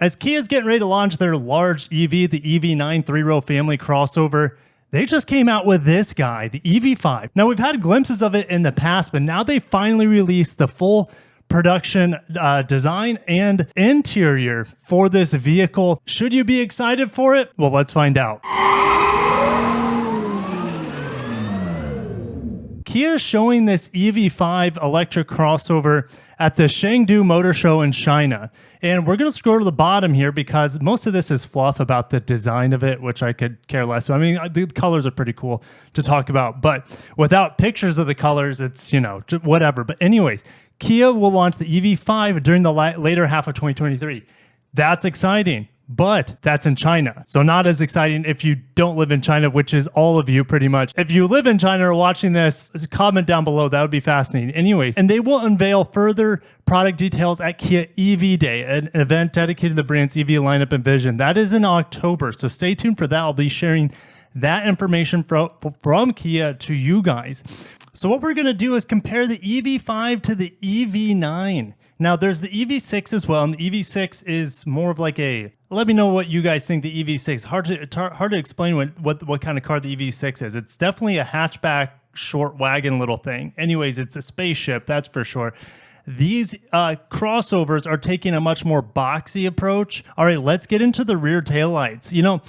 As Kia's getting ready to launch their large EV, the EV9 three-row family crossover, they just came out with this guy, the EV5. Now, we've had glimpses of it in the past, but now they finally released the full production design and interior for this vehicle. Should you be excited for it? Well, let's find out. Kia is showing this EV5 electric crossover at the Chengdu Motor Show in China. And we're going to scroll to the bottom here because most of this is fluff about the design of it, which I could care less. I mean, the colors are pretty cool to talk about, but without pictures of the colors, it's, you know, whatever. But anyways, Kia will launch the EV5 during the later half of 2023. That's exciting. But that's in China. So not as exciting if you don't live in China, which is all of you pretty much. If you live in China or watching this, comment down below. That would be fascinating. Anyways, and they will unveil further product details at Kia EV Day, an event dedicated to the brand's EV lineup and vision. That is in October. So stay tuned for that. I'll be sharing that information from Kia to you guys. So what we're going to do is compare the EV5 to the EV9. Now, there's the EV6 as well, and the EV6 is more of like a... Let me know what you guys think the EV6. Hard to explain what kind of car the EV6 is. It's definitely a hatchback, short wagon little thing. Anyways, it's a spaceship, that's for sure. These crossovers are taking a much more boxy approach. All right, let's get into the rear taillights. You know,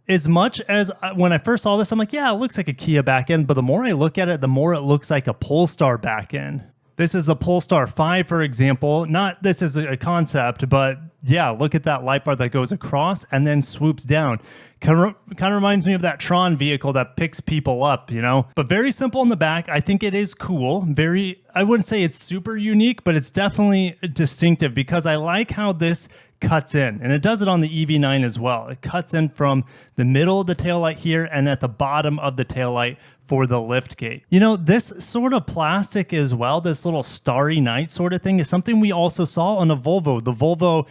as much as when I first saw this, I'm like, yeah, it looks like a Kia back end. But the more I look at it, the more it looks like a Polestar back end. This is the Polestar 5, for example. Not this is a concept, but yeah, look at that light bar that goes across and then swoops down. Kind of reminds me of that Tron vehicle that picks people up, you know? But very simple in the back. I think it is cool. I wouldn't say it's super unique, but it's definitely distinctive because I like how this cuts in, and it does it on the EV9 as well. It cuts in from the middle of the taillight here and at the bottom of the taillight for the lift gate. You know, this sort of plastic as well, this little starry night sort of thing, is something we also saw on a Volvo, the Volvo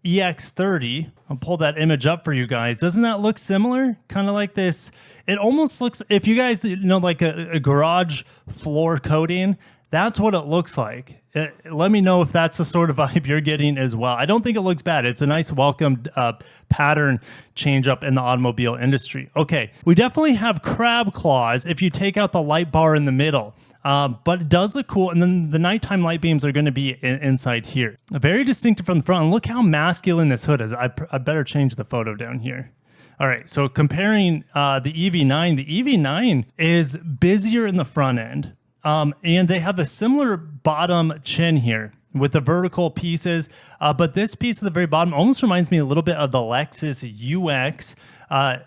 EX30. I'll pull that image up for you guys. Doesn't that look similar? Kind of like this. It almost looks, if you guys know, like a garage floor coating, that's what it looks like. Let me know if that's the sort of vibe you're getting as well. I don't think it looks bad. It's a nice welcomed pattern change up in the automobile industry. Okay, we definitely have crab claws if you take out the light bar in the middle. But it does look cool. And then the nighttime light beams are going to be inside here. Very distinctive from the front. And look how masculine this hood is. I better change the photo down here. All right, so comparing the EV9, the EV9 is busier in the front end. And they have a similar bottom chin here with the vertical pieces. But this piece at the very bottom almost reminds me a little bit of the Lexus UX,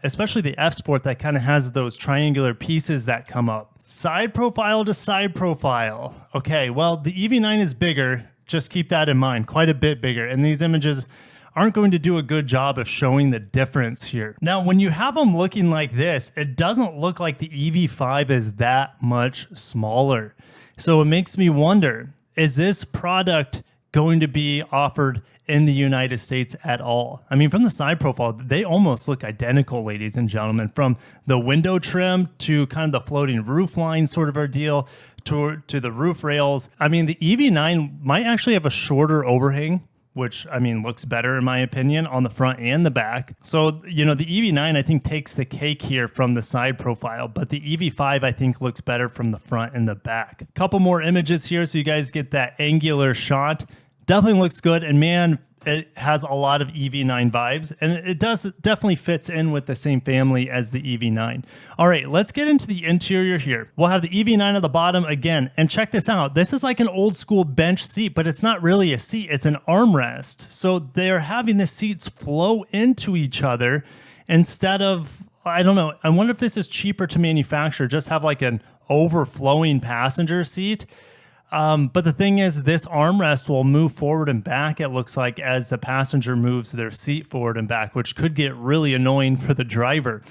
especially the F Sport that kind of has those triangular pieces that come up. Side profile to side profile. Okay, well, the EV9 is bigger. Just keep that in mind, quite a bit bigger. And these images aren't going to do a good job of showing the difference here. Now, when you have them looking like this, it doesn't look like the EV5 is that much smaller. So it makes me wonder, is this product going to be offered in the United States at all? I mean, from the side profile, they almost look identical, ladies and gentlemen, from the window trim to kind of the floating roof line sort of ordeal to the roof rails. I mean, the EV9 might actually have a shorter overhang, which, I mean, looks better in my opinion on the front and the back. So, you know, the EV9, I think, takes the cake here from the side profile, but the EV5, I think, looks better from the front and the back. Couple more images here so you guys get that angular shot. Definitely looks good, and man, it has a lot of EV9 vibes, and it definitely fits in with the same family as the EV9. All right, let's get into the interior here. We'll have the EV9 at the bottom again, and check this out. This is like an old school bench seat, but it's not really a seat, it's an armrest. So they're having the seats flow into each other instead of, I don't know, I wonder if this is cheaper to manufacture, just have like an overflowing passenger seat. But the thing is, this armrest will move forward and back, it looks like, as the passenger moves their seat forward and back, which could get really annoying for the driver.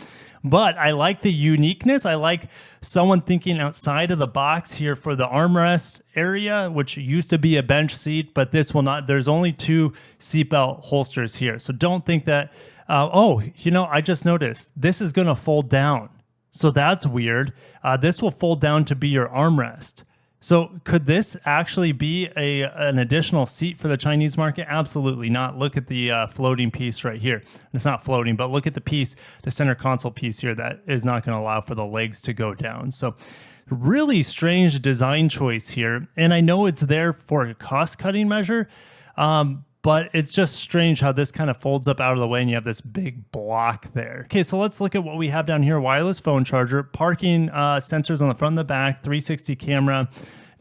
But I like the uniqueness. I like someone thinking outside of the box here for the armrest area, which used to be a bench seat, but this will not. There's only 2 seatbelt holsters here. So don't think that, oh, you know, I just noticed this is going to fold down. So that's weird. This will fold down to be your armrest. So could this actually be an additional seat for the Chinese market? Absolutely not. Look at the floating piece right here. It's not floating, but look at the piece, the center console piece here that is not going to allow for the legs to go down. So really strange design choice here. And I know it's there for a cost-cutting measure, but it's just strange how this kind of folds up out of the way and you have this big block there. Okay, so let's look at what we have down here. Wireless phone charger, parking sensors on the front and the back, 360 camera,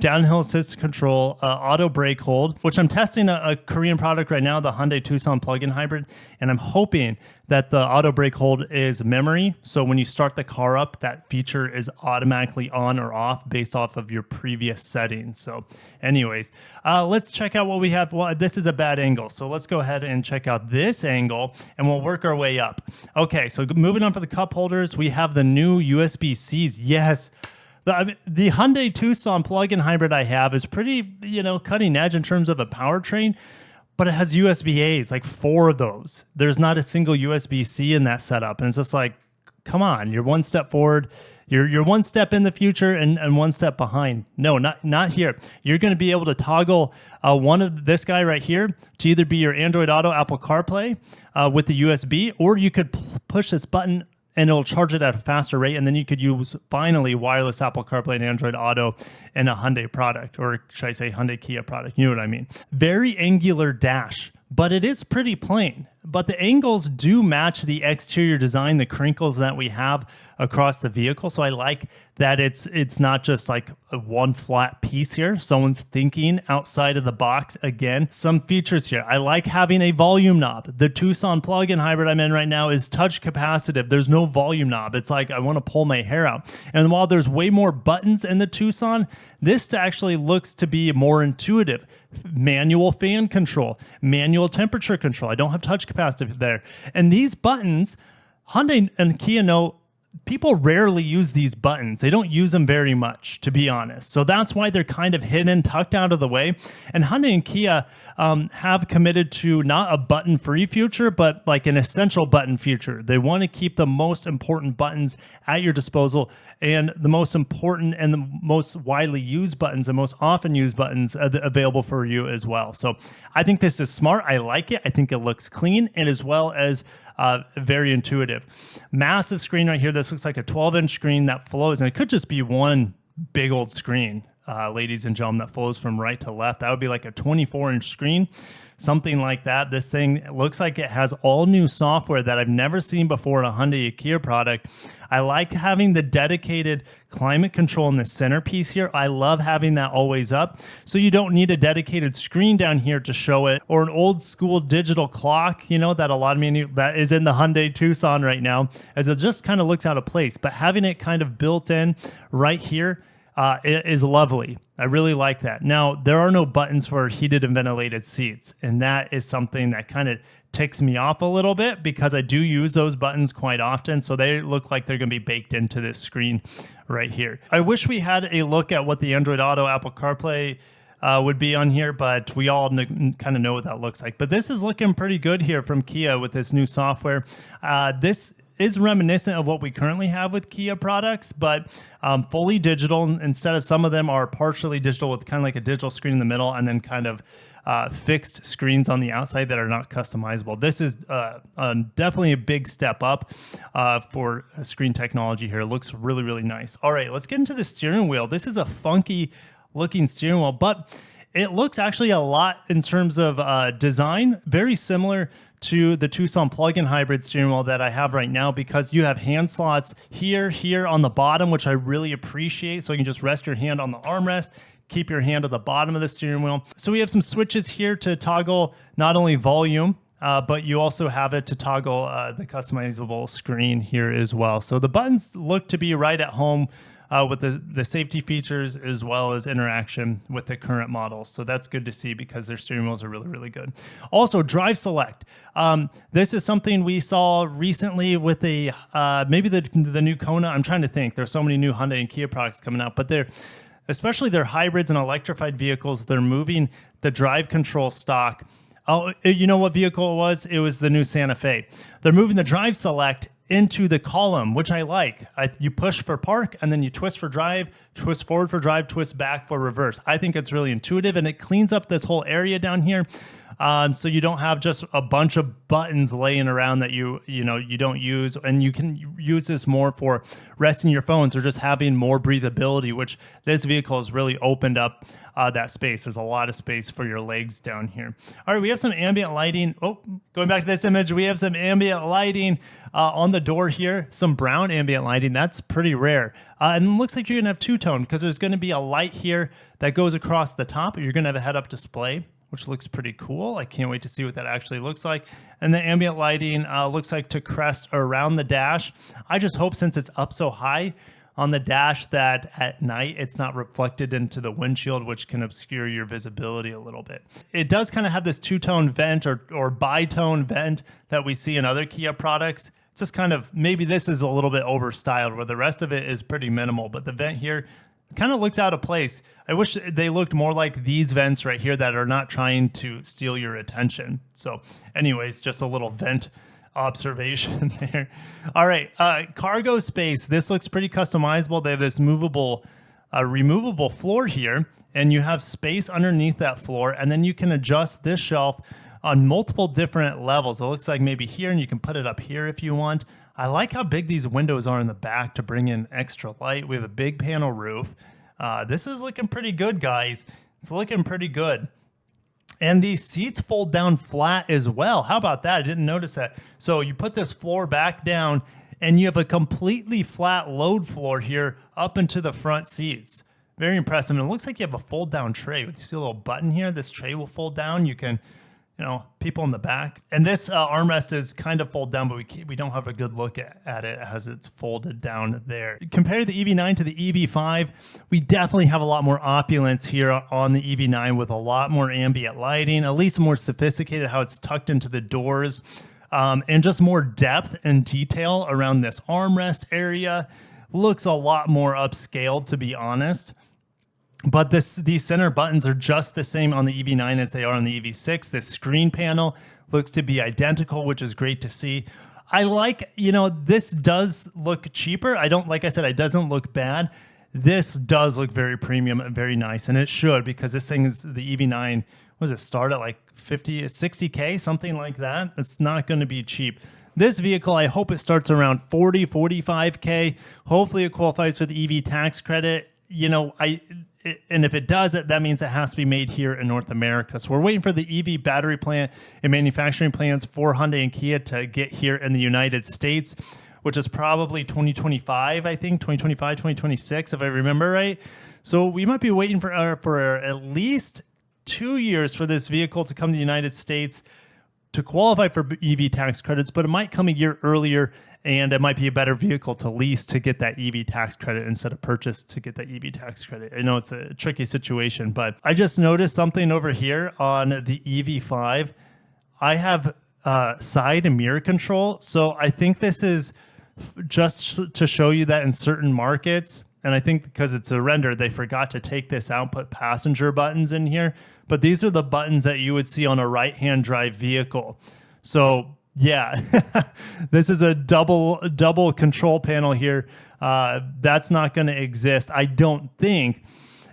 downhill assist control, auto brake hold, which I'm testing a Korean product right now, the Hyundai Tucson plug-in hybrid, and I'm hoping that the auto brake hold is memory. So when you start the car up, that feature is automatically on or off based off of your previous settings. So anyways, let's check out what we have. Well, this is a bad angle. So let's go ahead and check out this angle and we'll work our way up. Okay, so moving on for the cup holders, we have the new USB-Cs. Yes. The Hyundai Tucson plug-in hybrid I have is pretty, cutting edge in terms of a powertrain, but it has USB-As, like 4 of those. There's not a single USB-C in that setup. And it's just like, come on, you're one step forward. You're one step in the future and one step behind. No, not here. You're going to be able to toggle one of this guy right here to either be your Android Auto, Apple CarPlay with the USB, or you could push this button and it'll charge it at a faster rate. And then you could use, finally, wireless Apple CarPlay and Android Auto in a Hyundai product, or should I say Hyundai Kia product? You know what I mean? Very angular dash, but it is pretty plain. But the angles do match the exterior design, the crinkles that we have across the vehicle. So I like that it's not just like a one flat piece here. Someone's thinking outside of the box again. Some features here. I like having a volume knob. The Tucson plug-in hybrid I'm in right now is touch capacitive. There's no volume knob. It's like I want to pull my hair out. And while there's way more buttons in the Tucson, this actually looks to be more intuitive. Manual fan control, manual temperature control. I don't have touch capacitive there. And these buttons, Hyundai and Kia know people rarely use these buttons. They don't use them very much, to be honest. So that's why they're kind of hidden, tucked out of the way. And Hyundai and Kia have committed to not a button-free future, but like an essential button future. They want to keep the most important buttons at your disposal and the most important and the most widely used buttons and most often used buttons available for you as well. So I think this is smart. I like it. I think it looks clean and as well as very intuitive. Massive screen right here. This looks like a 12-inch screen that flows, and it could just be one big old screen, ladies and gentlemen, that flows from right to left. That would be like a 24-inch screen, something like that. This thing looks like it has all new software that I've never seen before in a Hyundai Kia product. I like having the dedicated climate control in the centerpiece here. I love having that always up. So you don't need a dedicated screen down here to show it, or an old school digital clock, that a lot of that is in the Hyundai Tucson right now, as it just kind of looks out of place. But having it kind of built in right here is lovely. I really like that. Now, there are no buttons for heated and ventilated seats, and that is something that kind of ticks me off a little bit because I do use those buttons quite often, so they look like they're going to be baked into this screen right here. I wish we had a look at what the Android Auto, Apple CarPlay would be on here, but we all kind of know what that looks like. But this is looking pretty good here from Kia with this new software. This is reminiscent of what we currently have with Kia products, but fully digital. Instead of some of them are partially digital with kind of like a digital screen in the middle and then kind of fixed screens on the outside that are not customizable. This is definitely a big step up for screen technology here. It looks really, really nice. All right, let's get into the steering wheel. This is a funky looking steering wheel, but it looks actually a lot in terms of design, very similar to the Tucson plug-in hybrid steering wheel that I have right now, because you have hand slots here on the bottom, which I really appreciate. So you can just rest your hand on the armrest, keep your hand at the bottom of the steering wheel. So we have some switches here to toggle not only volume, but you also have it to toggle the customizable screen here as well. So the buttons look to be right at home with the safety features as well as interaction with the current models. So that's good to see because their steering wheels are really, really good. Also, drive select. This is something we saw recently with maybe the new Kona. I'm trying to think. There's so many new Hyundai and Kia products coming out, but especially their hybrids and electrified vehicles, they're moving the drive control stock. Oh, you know what vehicle it was? It was the new Santa Fe. They're moving the drive select into the column, which I like. You push for park, and then you twist for drive, twist forward for drive, twist back for reverse. I think it's really intuitive, and it cleans up this whole area down here. So you don't have just a bunch of buttons laying around that you don't use, and you can use this more for resting your phones or just having more breathability, which this vehicle has really opened up that space. There's a lot of space for your legs down here. All right, we have some ambient lighting. Oh, going back to this image, we have some ambient lighting on the door here, some brown ambient lighting. That's pretty rare. And it looks like you're gonna have two-tone because there's gonna be a light here that goes across the top. You're gonna have a head-up display, which looks pretty cool. I can't wait to see what that actually looks like. And the ambient lighting looks like to crest around the dash. I just hope, since it's up so high on the dash, that at night it's not reflected into the windshield, which can obscure your visibility a little bit. It does kind of have this two-tone vent or bi-tone vent that we see in other Kia products. It's just kind of, maybe this is a little bit overstyled, where the rest of it is pretty minimal, but the vent here kind of looks out of place. I wish they looked more like these vents right here that are not trying to steal your attention. So anyways, just a little vent observation there. All right, cargo space. This looks pretty customizable. They have this removable floor here, and you have space underneath that floor, and then you can adjust this shelf on multiple different levels. It looks like maybe here, and you can put it up here if you want. I like how big these windows are in the back to bring in extra light. We have a big panel roof. This is looking pretty good, guys. It's looking pretty good. And these seats fold down flat as well. How about that? I didn't notice that. So you put this floor back down, and you have a completely flat load floor here up into the front seats. Very impressive. And it looks like you have a fold down tray. You see a little button here? This tray will fold down. You can, people in the back. And this armrest is kind of fold down, but we don't have a good look at it as it's folded down there. Compare the EV9 to the EV5. We definitely have a lot more opulence here on the EV9 with a lot more ambient lighting, at least more sophisticated how it's tucked into the doors, and just more depth and detail around this armrest area. Looks a lot more upscaled, to be honest. But these center buttons are just the same on the EV9 as they are on the EV6. This screen panel looks to be identical, which is great to see. I like, this does look cheaper. Like I said, it doesn't look bad. This does look very premium and very nice, and it should, because this thing is the EV9. What does it start at, like 50, 60K, something like that? It's not going to be cheap. This vehicle, I hope it starts around 40, 45K. Hopefully it qualifies for the EV tax credit. And if it does, that means it has to be made here in North America. So we're waiting for the EV battery plant and manufacturing plants for Hyundai and Kia to get here in the United States, which is probably 2025, I think, 2025, 2026, if I remember right. So we might be waiting for at least 2 years for this vehicle to come to the United States to qualify for EV tax credits, but it might come a year earlier, and it might be a better vehicle to lease to get that EV tax credit instead of purchase to get that EV tax credit. I know it's a tricky situation, but I just noticed something over here on the EV5. I have side and mirror control. So I think this is just to show you that in certain markets, and I think because it's a render, they forgot to take this out, put passenger buttons in here. But these are the buttons that you would see on a right-hand drive vehicle. So yeah, this is a double control panel here. That's not going to exist. I don't think,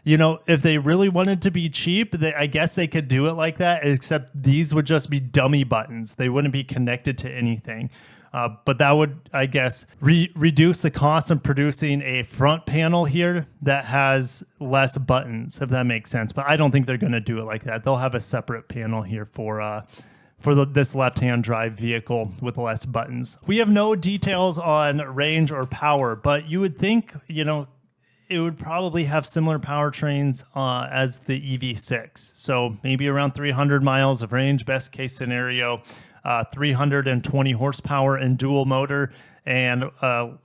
if they really wanted to be cheap, I guess they could do it like that, except these would just be dummy buttons. They wouldn't be connected to anything. But that would, I guess, reduce the cost of producing a front panel here that has less buttons, if that makes sense. But I don't think they're going to do it like that. They'll have a separate panel here for this left-hand drive vehicle with less buttons. We have no details on range or power, but you would think, it would probably have similar powertrains as the EV6. So maybe around 300 miles of range, best case scenario, 320 horsepower in dual motor, and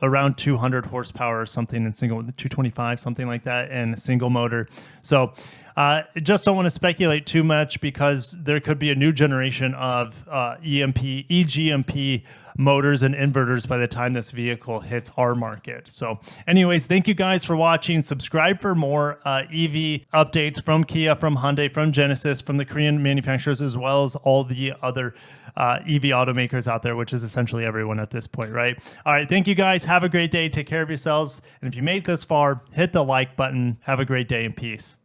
around 200 horsepower or something in single, 225, something like that, in single motor. So just don't want to speculate too much, because there could be a new generation of eGMP motors and inverters by the time this vehicle hits our market. So anyways, thank you guys for watching. Subscribe for more EV updates from Kia, from Hyundai, from Genesis, from the Korean manufacturers, as well as all the other EV automakers out there, which is essentially everyone at this point, right? All right. Thank you guys. Have a great day. Take care of yourselves. And if you made it this far, hit the like button. Have a great day and peace.